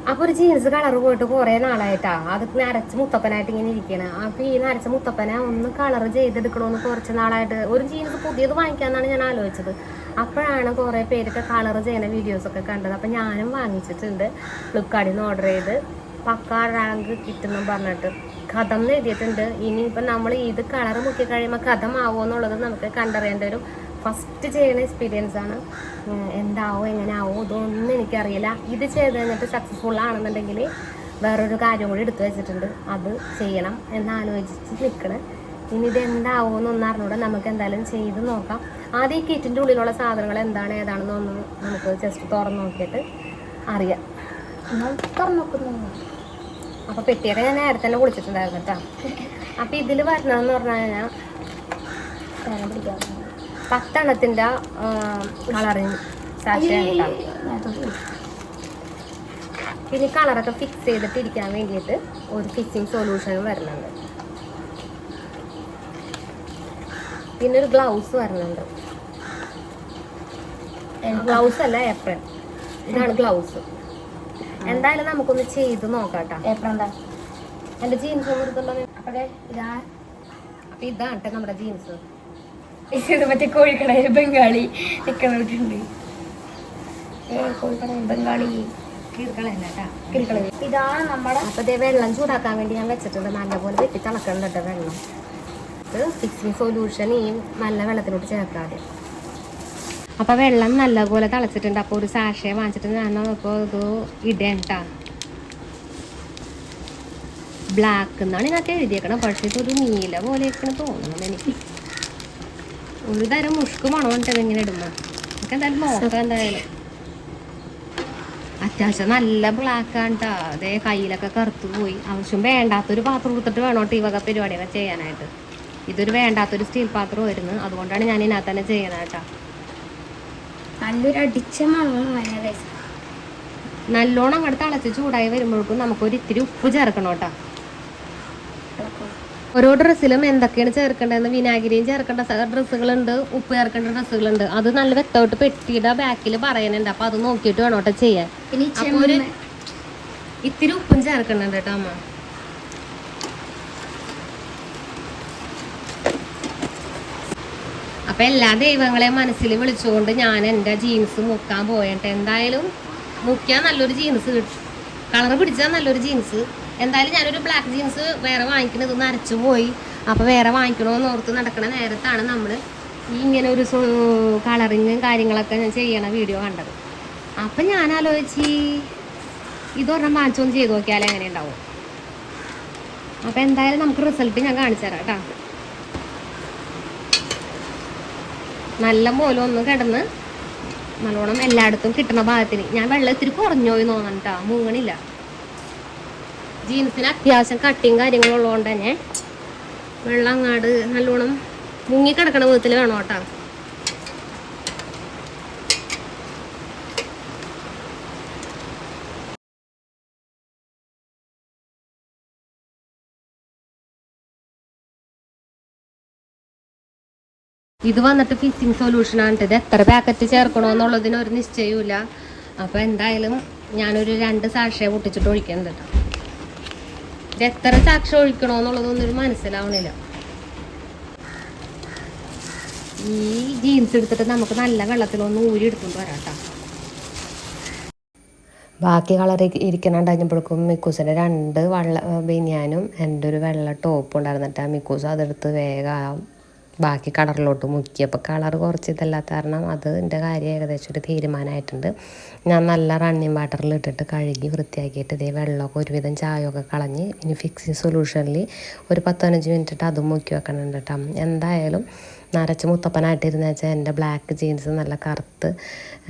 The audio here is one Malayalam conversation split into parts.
അപ്പോൾ ഒരു ജീൻസ് കളർ പോയിട്ട് കുറേ നാളായിട്ടാ അത് നരച്ച് മുത്തപ്പനായിട്ട് ഇങ്ങനെ ഇരിക്കണം. അപ്പോൾ ഈ നരച്ച മുത്തപ്പനെ ഒന്ന് കളർ ചെയ്തെടുക്കണമെന്ന് കുറച്ച് നാളായിട്ട് ഒരു ജീൻസ് പുതിയത് വാങ്ങിക്കാമെന്നാണ് ഞാൻ ആലോചിച്ചത്. അപ്പോഴാണ് കുറേ പേരൊക്കെ കളർ ചെയ്യുന്ന വീഡിയോസൊക്കെ കണ്ടത്. അപ്പോൾ ഞാനും വാങ്ങിച്ചിട്ടുണ്ട്. ഫ്ലിപ്കാർട്ടിൽ നിന്ന് ഓർഡർ ചെയ്ത് പക്കാ റാങ്ക് കിട്ടുന്നു പറഞ്ഞിട്ട് കഥം എഴുതിയിട്ടുണ്ട്. ഇനിയിപ്പം നമ്മൾ ഇത് കളർ മുക്കി കഴിയുമ്പോൾ കഥം ആവുമോ എന്നുള്ളത് നമുക്ക് കണ്ടറിയേണ്ട ഒരു ഫസ്റ്റ് ചെയ്യുന്ന എക്സ്പീരിയൻസ് ആണ്. എന്താവോ എങ്ങനെ ആവോ ഇതൊന്നും എനിക്കറിയില്ല. ഇത് ചെയ്ത് കഴിഞ്ഞിട്ട് സക്സസ്ഫുൾ ആണെന്നുണ്ടെങ്കിൽ വേറൊരു കാര്യം കൂടി എടുത്തു വെച്ചിട്ടുണ്ട്, അത് ചെയ്യണം എന്നാലോചിച്ച് നിൽക്കണം. ഇനി ഇത് എന്താവോ എന്നൊന്നും അറിഞ്ഞൂടെ, നമുക്ക് എന്തായാലും ചെയ്ത് നോക്കാം. ആദ്യം ഈ കിറ്റിൻ്റെ ഉള്ളിലുള്ള സാധനങ്ങൾ എന്താണ് ഏതാണെന്നൊന്ന് നമുക്ക് ജസ്റ്റ് തുറന്ന് നോക്കിയിട്ട് അറിയാം. തുറന്ന് നോക്കുന്നു. അപ്പോൾ പെട്ടിയൊക്കെ ഞാൻ നേരത്തെ തന്നെ കുളിച്ചിട്ടുണ്ടായിരുന്നു കേട്ടോ. അപ്പോൾ ഇതിൽ വരണതെന്ന് പറഞ്ഞു കഴിഞ്ഞാൽ 10 കളറിങ് സാക്ഷയാണ്. പിന്നെ കളറൊക്കെ ഫിക്സ് ചെയ്തിട്ടിരിക്കാൻ വേണ്ടിയിട്ട് ഒരു ഫിക്സിങ് സൊല്യൂഷനും വരുന്നുണ്ട്. പിന്നെ ഒരു ഗ്ലൗസ് വരുന്നുണ്ട്. ഗ്ലൗസ് അല്ല, ഏപ്രിൽ. ഇതാണ് ഗ്ലൗസ്. എന്തായാലും നമുക്കൊന്ന് ചെയ്ത് നോക്കാട്ടോ. എൻ്റെ ജീൻസ് ഒന്നും എടുത്തുണ്ടോ? അപ്പം ഇതാണ് കേട്ടോ നമ്മുടെ ജീൻസ്. ഇത് മറ്റേ കോഴിക്കടയിൽ ബംഗാളി നിൽക്കുന്നുണ്ട്. കോഴിക്കടയിൽ ബംഗാളി ഇതാണ് നമ്മുടെ. അപ്പോൾ ഇതേ വെള്ളം ചൂടാക്കാൻ വേണ്ടി ഞാൻ വെച്ചിട്ടുണ്ട്. നല്ലപോലെ വെട്ടി തിളക്കുന്നുണ്ട് വെള്ളം. ഇത് ഫിക്സിങ് സൊല്യൂഷൻ ഈ നല്ല വെള്ളത്തിലോട്ട് ചേർക്കാതെ. അപ്പോൾ വെള്ളം നല്ലപോലെ തിളച്ചിട്ടുണ്ട്. അപ്പോൾ ഒരു സാഷയെ വാങ്ങിച്ചിട്ട് ഞാൻ ഇപ്പോൾ ഇത് ഇടേണ്ട ബ്ലാക്ക് എന്നാണ് ഇതിനകത്ത് എഴുതിയേക്കണം. പക്ഷേ ഇതൊരു നീല പോലെയൊക്കെയാണ് തോന്നുന്നത് എനിക്ക്. ഒരു തരം മുഷ്ക് മണമുണ്ട് ഇങ്ങനെ ഇടുമ്പോൾ. നമുക്ക് എന്തായാലും നോക്കാം. എന്തായാലും അത്യാവശ്യം നല്ല ബ്ലാക്കാണ് കേട്ടോ. അതേ കയ്യിലൊക്കെ കറുത്തു പോയി. ആവശ്യം വേണ്ടാത്തൊരു പാത്രം കൊടുത്തിട്ട് വേണോട്ടോ ഈ വക പരിപാടിയൊക്കെ ചെയ്യാനായിട്ട്. ഇതൊരു വേണ്ടാത്തൊരു സ്റ്റീൽ പാത്രമായിരുന്നു, അതുകൊണ്ടാണ് ഞാൻ ഇതിനകത്ത് തന്നെ ചെയ്യണത് കേട്ടോ. നല്ലൊരു അടിച്ച മണം. നല്ലോണം അങ്ങോട്ട് തിളച്ച് ചൂടായി വരുമ്പോഴേക്കും നമുക്കൊരു ഇത്തിരി ഉപ്പ് ചേർക്കണം കേട്ടോ. ഓരോ ഡ്രസ്സിലും എന്തൊക്കെയാണ് ചേർക്കേണ്ടതെന്ന് വിനാഗിരിയും ചേർക്കേണ്ട ഡ്രസ്സുകളുണ്ട്, ഉപ്പ് ചേർക്കേണ്ട ഡ്രസ്സുകളുണ്ട്. അത് നല്ല വ്യക്തമായിട്ട് പെട്ടിയുടെ ബാക്കിൽ പറയുന്നുണ്ട്. അപ്പോൾ അത് നോക്കിയിട്ട് വേണം കേട്ടോ ചെയ്യാൻ. അപ്പോൾ ഒരു ഇത്തിരി ഉപ്പും ചേർക്കുന്നുണ്ട് കേട്ടോ അമ്മ. അപ്പം എല്ലാ ദൈവങ്ങളെയും മനസ്സിൽ വിളിച്ചുകൊണ്ട് ഞാൻ എൻ്റെ ജീൻസ് മുക്കാൻ പോയിട്ട് എന്തായാലും മുക്കാൻ നല്ലൊരു ജീൻസ് കിട്ടും. കളർ പിടിച്ചാൽ നല്ലൊരു ജീൻസ്. എന്തായാലും ഞാനൊരു ബ്ലാക്ക് ജീൻസ് വേറെ വാങ്ങിക്കുന്നത് നരച്ചു പോയി. അപ്പോൾ വേറെ വാങ്ങിക്കണമെന്ന് ഓർത്ത് നടക്കണ നേരത്താണ് നമ്മൾ ഇങ്ങനെ ഒരു കളറിങ്ങും കാര്യങ്ങളൊക്കെ ഞാൻ ചെയ്യണ വീഡിയോ കണ്ടത്. അപ്പം ഞാൻ ആലോചിച്ച് ഇതൊരെണ്ണം വാങ്ങിച്ചൊന്ന് ചെയ്ത് നോക്കിയാൽ എങ്ങനെ ഉണ്ടാവും. അപ്പോൾ എന്തായാലും നമുക്ക് റിസൾട്ട് ഞാൻ കാണിച്ചു തരാം കേട്ടോ. നല്ല പോലെ ഒന്ന് കിടന്ന് നല്ലോണം എല്ലായിടത്തും കിട്ടുന്ന ഭാഗത്തിന്. ഞാൻ വെള്ളം ഇത്തിരി കുറഞ്ഞോയി തോന്നണം കേട്ടോ, മുങ്ങണില്ല. ജീൻസിന് അത്യാവശ്യം കട്ടിയും കാര്യങ്ങളുള്ളതുകൊണ്ട് തന്നെ വെള്ളം അങ്ങാട് നല്ലോണം മുങ്ങിക്കിടക്കണ വിധത്തിൽ വേണം കേട്ടോ. ഇത് വന്നിട്ട് ഫിക്സിങ് സൊല്യൂഷനാണ്. ഇത് എത്ര പാക്കറ്റ് ചേർക്കണമെന്നുള്ളതിന് ഒരു നിശ്ചയമില്ല. അപ്പോൾ എന്തായാലും ഞാനൊരു 2 സാക്ഷയെ പൊട്ടിച്ചിട്ട് ഒഴിക്കുന്നുണ്ട് കേട്ടോ. ഇത് എത്ര സാക്ഷി ഒഴിക്കണമെന്നുള്ളതൊന്നും ഒരു മനസ്സിലാവണില്ല. ഈ ജീൻസ് എടുത്തിട്ട് നമുക്ക് നല്ല വെള്ളത്തിലൊന്ന് ഊരി എടുത്തുകൊണ്ട് വരാം കേട്ടോ. ബാക്കി കളർ ഇരിക്കണുണ്ടായിരുന്നപ്പോഴേക്കും മിക്കൂസിൻ്റെ 2 ബനിയാനും എൻ്റെ ഒരു വെള്ള ടോപ്പും ഉണ്ടായിരുന്നിട്ട് മിക്കൂസ് അതെടുത്ത് വേഗം ബാക്കി കളറിലോട്ട് മുക്കി. അപ്പോൾ കളർ കുറച്ച് ഇതല്ലാത്ത കാരണം അത് എൻ്റെ കാര്യം ഏകദേശം ഒരു തീരുമാനമായിട്ടുണ്ട്. ഞാൻ നല്ല റണ്ണിങ് വാട്ടറിൽ ഇട്ടിട്ട് കഴുകി വൃത്തിയാക്കിയിട്ട് ഇതേ വെള്ളമൊക്കെ ഒരുവിധം ചായമൊക്കെ കളഞ്ഞ് ഇനി ഫിക്സിങ് സൊല്യൂഷനിൽ ഒരു 10-15 മിനിറ്റ് ഇട്ട് അതും മുക്കി വെക്കണം കേട്ടോ. എന്തായാലും നരച്ച് മുത്തപ്പനായിട്ടിരുന്ന വെച്ചാൽ എൻ്റെ ബ്ലാക്ക് ജീൻസ് നല്ല കറുത്ത്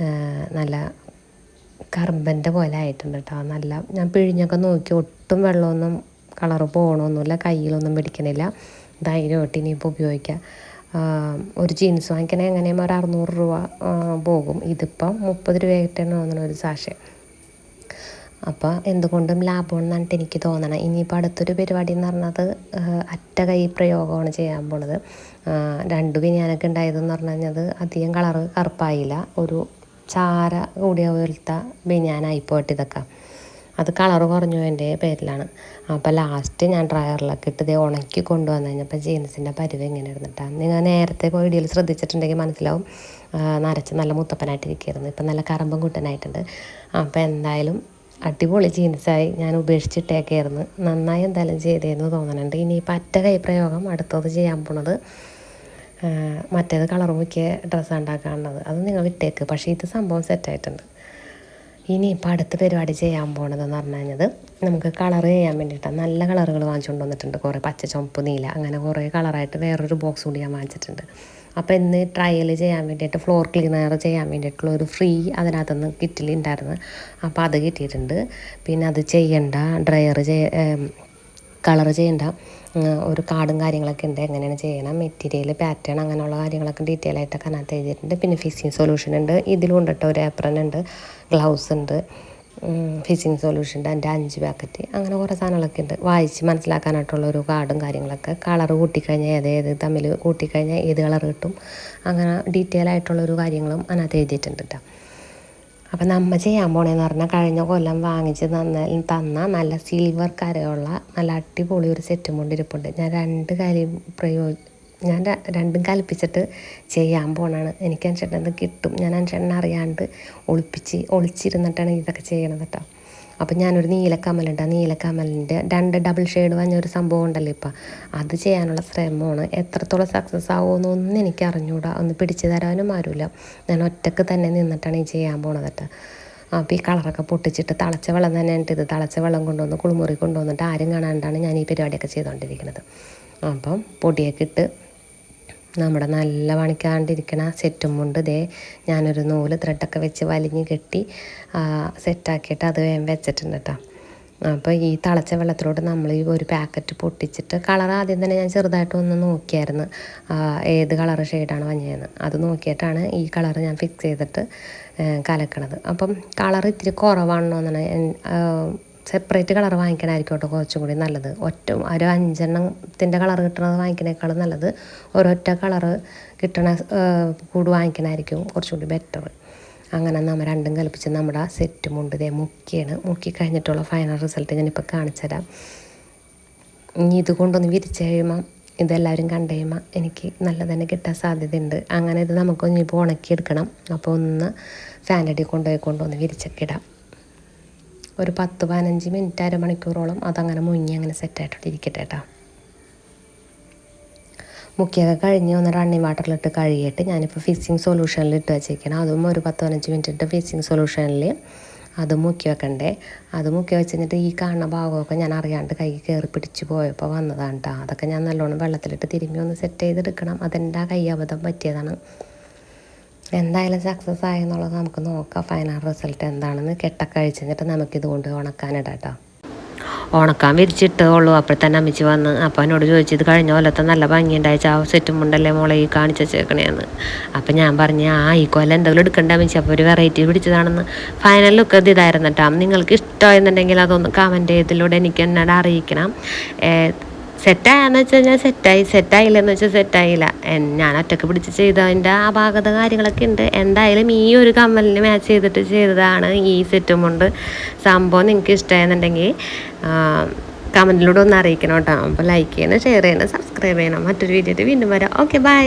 നല്ല കറുമ്പൻ്റെ പോലെ ആയിട്ടുണ്ട് കേട്ടോ. നല്ല ഞാൻ പിഴിഞ്ഞൊക്കെ നോക്കി ഒട്ടും വെള്ളമൊന്നും കളറ് പോകണമൊന്നുമില്ല, കയ്യിലൊന്നും പിടിക്കണില്ല. ധൈര്യമായിട്ട് ഇനിയിപ്പോൾ ഉപയോഗിക്കാം. ഒരു ജീൻസ് വാങ്ങിക്കണേ എങ്ങനെയും ഒരു 600 രൂപ പോകും. ഇതിപ്പം 30 രൂപയായിട്ടാണ് തോന്നുന്നത് ഒരു സാഷെ. അപ്പോൾ എന്തുകൊണ്ടും ലാഭമെന്നാണ് എനിക്ക് തോന്നണം. ഇനിയിപ്പോൾ അടുത്തൊരു പരിപാടി എന്ന് പറഞ്ഞത് അറ്റ കൈ പ്രയോഗമാണ് ചെയ്യാൻ പോണത്. 2 ബനിയാനൊക്കെ ഉണ്ടായതെന്ന് പറഞ്ഞു കഴിഞ്ഞത് അധികം കളറ് കറുപ്പായില്ല, ഒരു ചാര കൂടിയ പോലത്തെ ബനിയാനായി പോയിട്ട് ഇതൊക്കെ. അത് കളർ കുറഞ്ഞതിൻ്റെ പേരിലാണ്. അപ്പോൾ ലാസ്റ്റ് ഞാൻ ഡ്രയറിലൊക്കെ ഇട്ട് ഇത് ഉണക്കി കൊണ്ടുവന്നു കഴിഞ്ഞപ്പോൾ ജീൻസിൻ്റെ പരുവ് എങ്ങനെ ഇരുന്നിട്ടാണ്. നിങ്ങൾ നേരത്തെ വീഡിയോയിൽ ശ്രദ്ധിച്ചിട്ടുണ്ടെങ്കിൽ മനസ്സിലാവും നരച്ച് നല്ല മുത്തപ്പനായിട്ടിരിക്കുന്നു. ഇപ്പം നല്ല കറമ്പും കുട്ടനായിട്ടുണ്ട്. അപ്പോൾ എന്തായാലും അടിപൊളി ജീൻസായി. ഞാൻ ഉപേക്ഷിച്ചിട്ടേക്കായിരുന്നു. നന്നായി എന്തായാലും ചെയ്തതെന്ന് തോന്നുന്നുണ്ട്. ഇനിയിപ്പോൾ അറ്റ കൈ പ്രയോഗം അടുത്തത് ചെയ്യാൻ പോണത് മറ്റേത് കളർ മുക്കിയ ഡ്രസ്സ് ഉണ്ടാക്കാനുള്ളത്. അത് നിങ്ങൾ ഇട്ടേക്ക്. പക്ഷേ ഇത് സംഭവം സെറ്റായിട്ടുണ്ട്. ഇനിയിപ്പോൾ അടുത്ത പരിപാടി ചെയ്യാൻ പോണതെന്ന് പറഞ്ഞു കഴിഞ്ഞത് നമുക്ക് കളർ ചെയ്യാൻ വേണ്ടിയിട്ടാണ്. നല്ല കളറുകൾ വാങ്ങിച്ചുകൊണ്ട് വന്നിട്ടുണ്ട്. കുറേ പച്ച, ചുവപ്പ്, നീല അങ്ങനെ കുറേ കളറായിട്ട് വേറൊരു ബോക്സ് കൂടി ഞാൻ വാങ്ങിച്ചിട്ടുണ്ട്. അപ്പോൾ ഇന്ന് ട്രയൽ ചെയ്യാൻ വേണ്ടിയിട്ട് ഫ്ലോർ ക്ലീനർ ചെയ്യാൻ വേണ്ടിയിട്ടുള്ള ഒരു ഫ്രീ അതിനകത്തുനിന്ന് കിറ്റിൽ ഉണ്ടായിരുന്നു. അപ്പോൾ അത് കിട്ടിയിട്ടുണ്ട്. പിന്നെ അത് ചെയ്യണ്ട കളർ ചെയ്യേണ്ട ഒരു കാർഡും കാര്യങ്ങളൊക്കെ ഉണ്ട്. എങ്ങനെയാണ് ചെയ്യണം, മെറ്റീരിയൽ, പാറ്റേൺ, അങ്ങനെയുള്ള കാര്യങ്ങളൊക്കെ ഡീറ്റെയിൽ ആയിട്ടൊക്കെ അതിനകത്ത് എഴുതിയിട്ടുണ്ട്. പിന്നെ ഫിസിങ് സൊല്യൂഷൻ ഉണ്ട്. ഇതിലും ഉണ്ട് ഒരു ഏപ്രൺ ഉണ്ട്, ഗ്ലൗസ് ഉണ്ട്, ഫിസിങ് സൊല്യൂഷൻ്റെ എൻ്റെ 5 പാക്കറ്റ്, അങ്ങനെ കുറേ സാധനങ്ങളൊക്കെ ഉണ്ട്. വായിച്ച് മനസ്സിലാക്കാനായിട്ടുള്ളൊരു കാർഡും കാര്യങ്ങളൊക്കെ. കളർ കൂട്ടിക്കഴിഞ്ഞാൽ ഏത് തമ്മിൽ കൂട്ടിക്കഴിഞ്ഞാൽ ഏത് കളർ കിട്ടും, അങ്ങനെ ഡീറ്റെയിൽ ആയിട്ടുള്ളൊരു കാര്യങ്ങളും അതിനകത്ത് എഴുതിയിട്ടുണ്ട് കേട്ടോ. അപ്പം നമ്മൾ ചെയ്യാൻ പോണേന്ന് പറഞ്ഞാൽ കഴിഞ്ഞ കൊല്ലം വാങ്ങിച്ച് തന്ന നല്ല സിൽവർ കരയുള്ള നല്ല അടിപൊളി ഒരു സെറ്റും കൊണ്ടിരിപ്പുണ്ട്. ഞാൻ രണ്ടും കൽപ്പിച്ചിട്ട് ചെയ്യാൻ പോണാണ്. എനിക്ക് അനുസരിച്ച് കിട്ടും. ഞാൻ അനുസരിച്ച് അറിയാണ്ട് ഒളിച്ചിരുന്നിട്ടാണ് ഇതൊക്കെ ചെയ്യണത് കേട്ടോ. അപ്പം ഞാനൊരു നീലക്കമലുണ്ട്. ആ നീലക്കമലിൻ്റെ 2 ഡബിൾ ഷെയ്ഡ് വന്നൊരു സംഭവം ഉണ്ടല്ലോ ഇപ്പം, അത് ചെയ്യാനുള്ള ശ്രമമാണ്. എത്രത്തോളം സക്സസ് ആവുമെന്നൊന്നും എനിക്ക് അറിഞ്ഞൂടാ. ഒന്ന് പിടിച്ചു തരാനും ആരുമില്ല. ഞാൻ ഒറ്റക്ക് തന്നെ നിന്നിട്ടാണ് ഈ ചെയ്യാൻ പോണത് കേട്ടോ. അപ്പോൾ ഈ കളറൊക്കെ പൊട്ടിച്ചിട്ട് തിളച്ച വെള്ളം തന്നെയായിട്ട് ഇത് തിളച്ച വെള്ളം കൊണ്ടുവന്ന് കുളിമുറി കൊണ്ടുവന്നിട്ട് ആരും കാണാണ്ടാണ് ഞാൻ ഈ പരിപാടിയൊക്കെ ചെയ്തുകൊണ്ടിരിക്കുന്നത്. അപ്പം പൊടിയൊക്കെ ഇട്ട് നമ്മുടെ നല്ല പണിക്കാണ്ടിരിക്കണ സെറ്റും കൊണ്ട് ഇതേ ഞാനൊരു നൂല് ത്രെഡൊക്കെ വെച്ച് വലിഞ്ഞ് കെട്ടി സെറ്റാക്കിയിട്ട് അത് വേഗം വെച്ചിട്ടുണ്ട് കേട്ടോ. അപ്പോൾ ഈ തിളച്ച വെള്ളത്തിലോട്ട് നമ്മൾ ഈ ഒരു പാക്കറ്റ് പൊട്ടിച്ചിട്ട് കളർ ആദ്യം തന്നെ ഞാൻ ചെറുതായിട്ടൊന്ന് നോക്കിയായിരുന്നു ഏത് കളർ ഷെയ്ഡാണ് വഞ്ഞതെന്ന്. അത് നോക്കിയിട്ടാണ് ഈ കളർ ഞാൻ ഫിക്സ് ചെയ്തിട്ട് കലക്കണത്. അപ്പം കളർ ഇത്തിരി കുറവാണെന്ന് സെപ്പറേറ്റ് കളർ വാങ്ങിക്കണമായിരിക്കും കേട്ടോ കുറച്ചും കൂടി നല്ലത്. ഒരു 5 കളർ കിട്ടണത് വാങ്ങിക്കണേക്കാളും നല്ലത് ഒരൊറ്റ കളറ് കിട്ടണ കൂട് വാങ്ങിക്കണമായിരിക്കും കുറച്ചും കൂടി ബെറ്റർ. അങ്ങനെ നമ്മൾ രണ്ടും കൽപ്പിച്ച് നമ്മുടെ സെറ്റും കൊണ്ട് ഇതേ മുക്കി കഴിഞ്ഞിട്ടുള്ള ഫൈനൽ റിസൾട്ട് ഞാനിപ്പോൾ കാണിച്ചു തരാം. ഇനി ഇത് കൊണ്ടൊന്ന് വിരിച്ച് കഴിയുമ്പം ഇതെല്ലാവരും കണ്ടു കഴിയുമ്പോൾ എനിക്ക് നല്ല തന്നെ കിട്ടാൻ സാധ്യതയുണ്ട്. അങ്ങനെ ഇത് നമുക്കൊന്ന് ഇപ്പോൾ ഉണക്കിയെടുക്കണം. അപ്പോൾ ഒന്ന് ഫാനടി കൊണ്ടുപോയി വിരിച്ചൊക്കെ ഇടാം. ഒരു 10-15 മിനിറ്റ്, അരമണിക്കൂറോളം അതങ്ങനെ മുങ്ങി അങ്ങനെ സെറ്റായിട്ടോട്ട് ഇരിക്കട്ടെ കേട്ടോ. മുക്കിയൊക്കെ കഴിഞ്ഞ് ഒന്ന് റണ്ണിങ് വാട്ടറിലിട്ട് കഴുകിയിട്ട് ഞാനിപ്പോൾ ഫിസിങ് സൊല്യൂഷനിൽ ഇട്ട് വെച്ചേക്കണം. അതും ഒരു 10-15 മിനിറ്റ് ഇട്ട് ഫിസിങ് സൊല്യൂഷനിൽ അത് മുക്കി വെക്കണ്ടേ. അത് മുക്കി വെച്ചിട്ട് ഈ കാണുന്ന ഭാഗമൊക്കെ ഞാൻ അറിയാണ്ട് കൈ കയറി പിടിച്ച് പോയപ്പോൾ വന്നതാണ് കേട്ടോ. അതൊക്കെ ഞാൻ നല്ലോണം വെള്ളത്തിലിട്ട് തിരുമ്മി ഒന്ന് സെറ്റ് ചെയ്തെടുക്കണം. അതെൻ്റെ കൈ അബദ്ധം പറ്റിയതാണ്. എന്തായാലും സക്സസ് ആയെന്നുള്ളത് നമുക്ക് നോക്കാം. ഫൈനൽ റിസൾട്ട് എന്താണെന്ന് കെട്ടൊക്കെ കഴിച്ചിട്ട് നമുക്കിത് കൊണ്ട് ഉണക്കാനിടാം കേട്ടോ. ഉണക്കാൻ വിരിച്ചിട്ടുള്ളൂ. അപ്പോഴത്തന്നെ അമ്മച്ചി വന്ന് അപ്പോൾ എന്നോട് ചോദിച്ചു ഇത് കഴിഞ്ഞ കൊല്ലത്തെ നല്ല ഭംഗിയുണ്ടായി ആ സെറ്റും മുണ്ടല്ലേ മോളെ ഈ കാണിച്ച് വെച്ചേക്കണേന്ന്. അപ്പം ഞാൻ പറഞ്ഞു ഈ കൊല്ലം എന്തെങ്കിലും എടുക്കണ്ട അമ്മച്ചി, അപ്പോൾ ഒരു വെറൈറ്റി പിടിച്ചതാണെന്ന്. ഫൈനൽ ലുക്ക് ഇത് ഇതായിരുന്നു കേട്ടോ. നിങ്ങൾക്ക് ഇഷ്ടമായെന്നുണ്ടെങ്കിൽ അതൊന്ന് കമൻറ്റ് ചെയ്തതിലൂടെ എനിക്ക് എന്നോട് അറിയിക്കണം. സെറ്റായെന്ന് വെച്ച് കഴിഞ്ഞാൽ സെറ്റായില്ലെന്ന് വെച്ചാൽ സെറ്റായില്ല. ഞാൻ ഒറ്റക്ക് പിടിച്ച് ചെയ്തതിൻ്റെ അപാകത കാര്യങ്ങളൊക്കെ ഉണ്ട്. എന്തായാലും ഈ ഒരു കമ്മലിന് മാച്ച് ചെയ്തിട്ട് ചെയ്തതാണ് ഈ സെറ്റും കൊണ്ട്. സംഭവം നിങ്ങൾക്ക് ഇഷ്ടമായെന്നുണ്ടെങ്കിൽ കമൻറ്റിലൂടെ ഒന്ന് അറിയിക്കണം കേട്ടോ. അപ്പോൾ ലൈക്ക് ചെയ്യണം, ഷെയർ ചെയ്യണം, സബ്സ്ക്രൈബ് ചെയ്യണം. മറ്റൊരു വീഡിയോയിൽ വീണ്ടും വരാം. Okay, by.